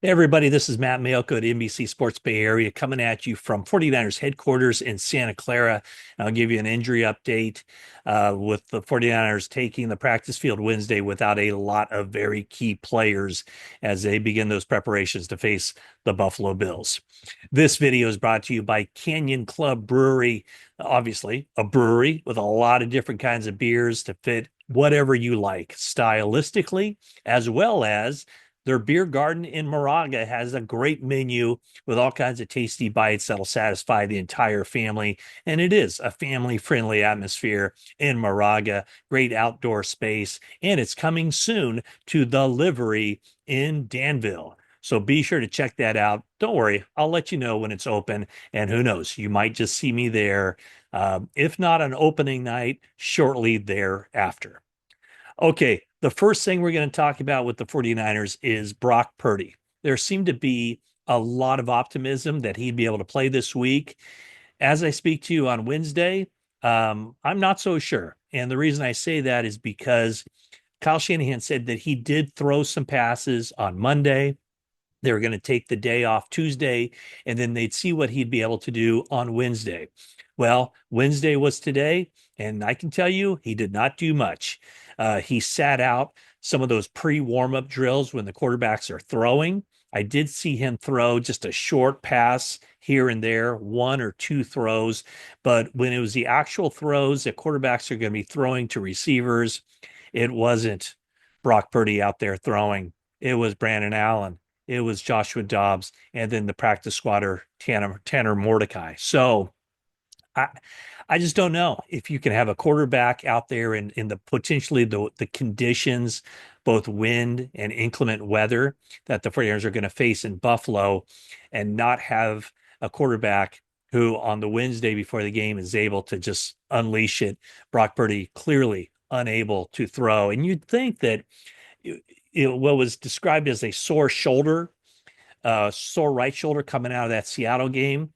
Hey everybody, this is Matt Mayoko at NBC Sports Bay Area coming at you from 49ers headquarters in Santa Clara. I'll give you an injury update with the 49ers taking the practice field Wednesday without a lot of very key players as they begin those preparations to face the Buffalo Bills. This video is brought to you by Canyon Club Brewery, obviously a brewery with a lot of different kinds of beers to fit whatever you like stylistically, as well as their beer garden in Moraga has a great menu with all kinds of tasty bites that'll satisfy the entire family. And it is a family friendly atmosphere in Moraga, great outdoor space. And it's coming soon to the Livery in Danville. So be sure to check that out. Don't worry, I'll let you know when it's open. And who knows, you might just see me there, if not on opening night, shortly thereafter. Okay, the first thing we're going to talk about with the 49ers is Brock Purdy. There seemed to be a lot of optimism that he'd be able to play this week. As I speak to you on Wednesday, I'm not so sure. And the reason I say that is because Kyle Shanahan said that he did throw some passes on Monday. They were going to take the day off Tuesday, and then they'd see what he'd be able to do on Wednesday. Well, Wednesday was today, and I can tell you he did not do much. He sat out some of those pre-warm-up drills when the quarterbacks are throwing. I did see him throw just a short pass here and there, one or two throws. But when it was the actual throws that quarterbacks are going to be throwing to receivers, it wasn't Brock Purdy out there throwing. It was Brandon Allen. It was Joshua Dobbs, and then the practice squatter Tanner Mordecai. So I I just don't know if you can have a quarterback out there in the potentially the conditions, both wind and inclement weather that the 49ers are going to face in Buffalo, and not have a quarterback who on the Wednesday before the game is able to just unleash it. Brock Purdy clearly unable to throw. And you'd think that what was described as a sore shoulder, sore right shoulder coming out of that Seattle game.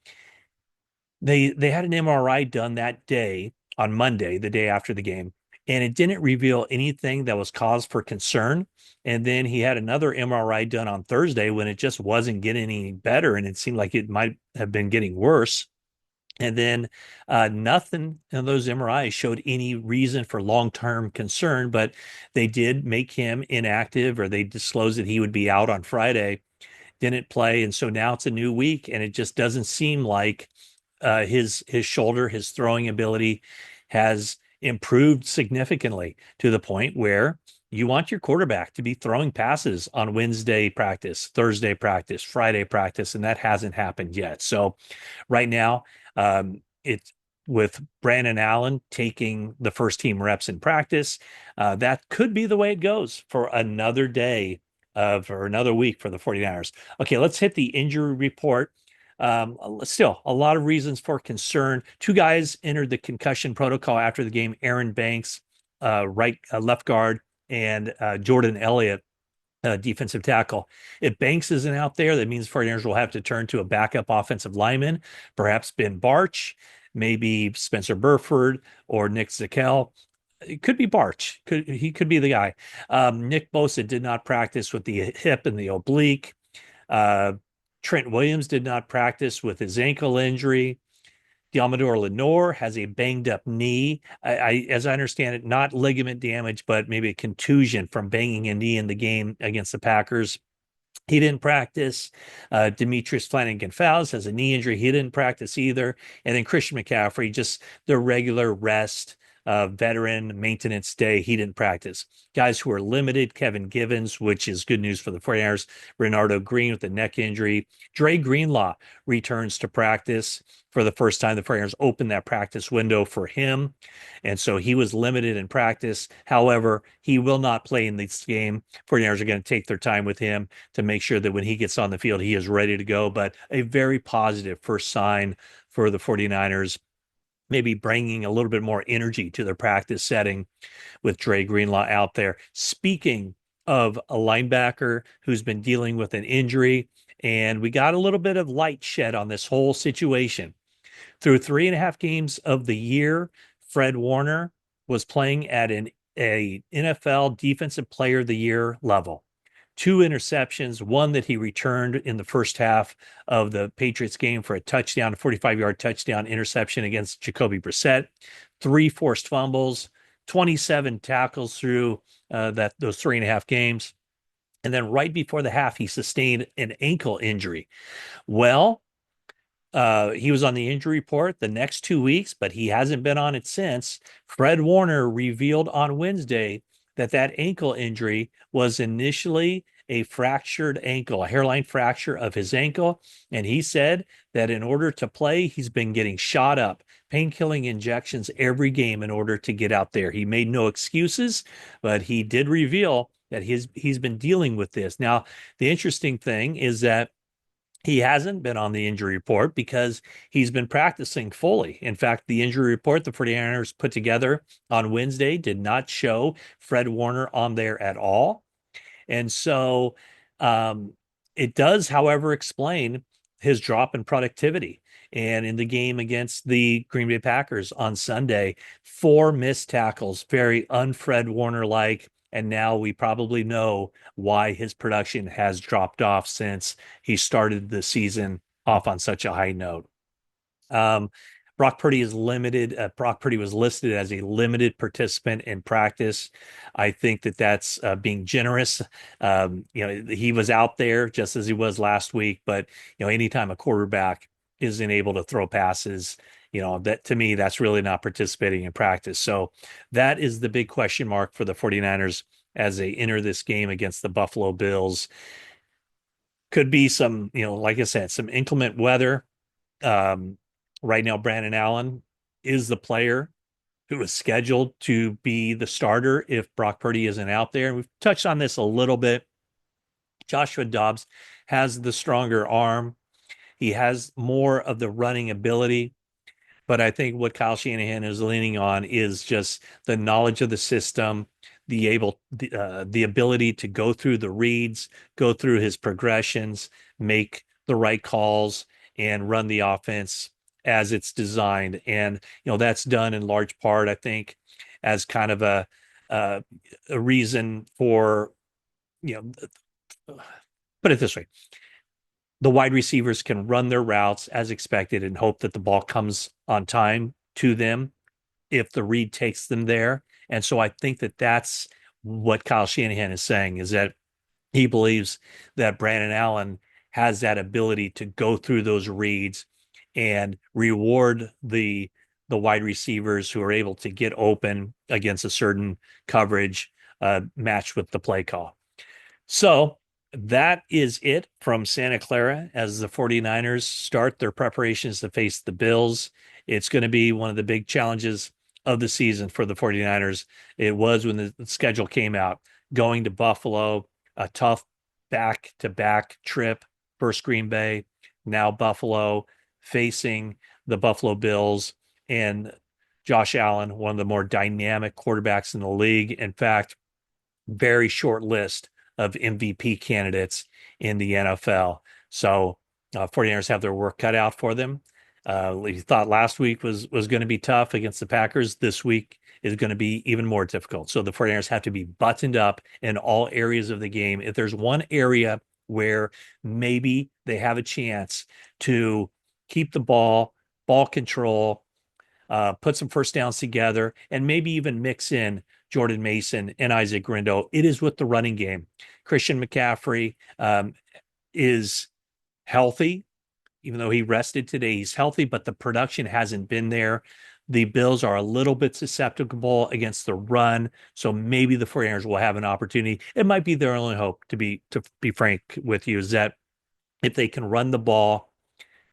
They had an MRI done that day on Monday, the day after the game, and it didn't reveal anything that was cause for concern. And then he had another MRI done on Thursday when it just wasn't getting any better, and it seemed like it might have been getting worse. And then nothing in those MRIs showed any reason for long-term concern, but they did make him inactive, or they disclosed that he would be out on Friday, didn't play. And so now it's a new week, and it just doesn't seem like his shoulder, his throwing ability has improved significantly to the point where you want your quarterback to be throwing passes on Wednesday practice, Thursday practice, Friday practice, and that hasn't happened yet. So right now, it's with Brandon Allen taking the first team reps in practice. That could be the way it goes for another day or another week for the 49ers. Okay, let's hit the injury report. Still, a lot of reasons for concern. Two guys entered the concussion protocol after the game: Aaron Banks, left guard, and Jordan Elliott, defensive tackle. If Banks isn't out there, that means 49ers will have to turn to a backup offensive lineman, perhaps Ben Barch, maybe Spencer Burford or Nick Zakel. It could be Barch. He could be the guy. Nick Bosa did not practice with the hip and the oblique. Uh, Trent Williams did not practice with his ankle injury. Diamador Lenore has a banged up knee. As I understand it, not ligament damage, but maybe a contusion from banging a knee in the game against the Packers. He didn't practice. Demetrius Flanagan-Fowles has a knee injury. He didn't practice either. And then Christian McCaffrey, just the regular rest, veteran maintenance day. He didn't practice. Guys who are limited: Kevin Givens, which is good news for the 49ers. Renardo Green with a neck injury. Dre Greenlaw returns to practice for the first time. The 49ers opened that practice window for him. And so he was limited in practice. However, he will not play in this game. 49ers are going to take their time with him to make sure that when he gets on the field, he is ready to go. But a very positive first sign for the 49ers, maybe bringing a little bit more energy to their practice setting with Dre Greenlaw out there. Speaking of a linebacker who's been dealing with an injury, and we got a little bit of light shed on this whole situation. Through 3.5 games of the year, Fred Warner was playing at a NFL Defensive Player of the Year level. two interceptions, one that he returned in the first half of the Patriots game for a touchdown, a 45-yard touchdown interception against Jacoby Brissett, three forced fumbles, 27 tackles through those 3.5 games. And then right before the half, he sustained an ankle injury. Well, he was on the injury report the next 2 weeks, but he hasn't been on it since. Fred Warner revealed on Wednesday that that ankle injury was initially a fractured ankle, a hairline fracture of his ankle. And he said that in order to play, he's been getting shot up, pain-killing injections every game in order to get out there. He made no excuses, but he did reveal that he's been dealing with this. Now, the interesting thing is that he hasn't been on the injury report because he's been practicing fully. In fact, the injury report the 49ers put together on Wednesday did not show Fred Warner on there at all. And so it does, however, explain his drop in productivity. And in the game against the Green Bay Packers on Sunday, 4 missed tackles, very unFred Warner-like. And now we probably know why his production has dropped off since he started the season off on such a high note. Um, Brock Purdy is limited. Brock Purdy was listed as a limited participant in practice. I think that that's being generous. He was out there just as he was last week, but anytime a quarterback isn't able to throw passes, that to me, that's really not participating in practice. So that is the big question mark for the 49ers as they enter this game against the Buffalo Bills. Could be some, like I said, some inclement weather. Right now, Brandon Allen is the player who is scheduled to be the starter if Brock Purdy isn't out there. And we've touched on this a little bit. Joshua Dobbs has the stronger arm. He has more of the running ability. But I think what Kyle Shanahan is leaning on is just the knowledge of the system, the ability to go through the reads, go through his progressions, make the right calls, and run the offense as it's designed. And that's done in large part, I think, as kind of a reason for put it this way. The wide receivers can run their routes as expected and hope that the ball comes on time to them if the read takes them there. And so I think that that's what Kyle Shanahan is saying, is that he believes that Brandon Allen has that ability to go through those reads and reward the wide receivers who are able to get open against a certain coverage matched with the play call. So that is it from Santa Clara as the 49ers start their preparations to face the Bills. It's going to be one of the big challenges of the season for the 49ers. It was when the schedule came out, going to Buffalo, a tough back-to-back trip, first Green Bay, now Buffalo, facing the Buffalo Bills and Josh Allen, one of the more dynamic quarterbacks in the league. In fact, very short list of MVP candidates in the NFL. So 49ers have their work cut out for them. We thought last week was going to be tough against the Packers. This week is going to be even more difficult. So the 49ers have to be buttoned up in all areas of the game. If there's one area where maybe they have a chance to keep the ball control, put some first downs together, and maybe even mix in Jordan Mason and Isaac Grindo, it is with the running game. Christian McCaffrey is healthy, even though he rested today. He's healthy, but the production hasn't been there. The Bills are a little bit susceptible against the run, so maybe the 49ers will have an opportunity. It might be their only hope, to be frank with you, is that if they can run the ball,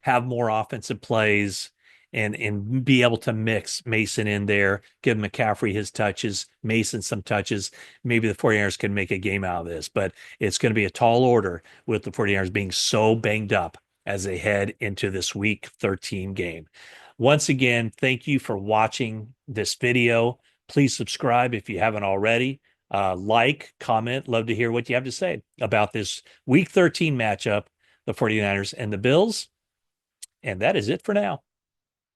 have more offensive plays, and be able to mix Mason in there, give McCaffrey his touches, Mason some touches. Maybe the 49ers can make a game out of this, but it's going to be a tall order with the 49ers being so banged up as they head into this Week 13 game. Once again, thank you for watching this video. Please subscribe if you haven't already. Like, comment, love to hear what you have to say about this Week 13 matchup, the 49ers and the Bills. And that is it for now.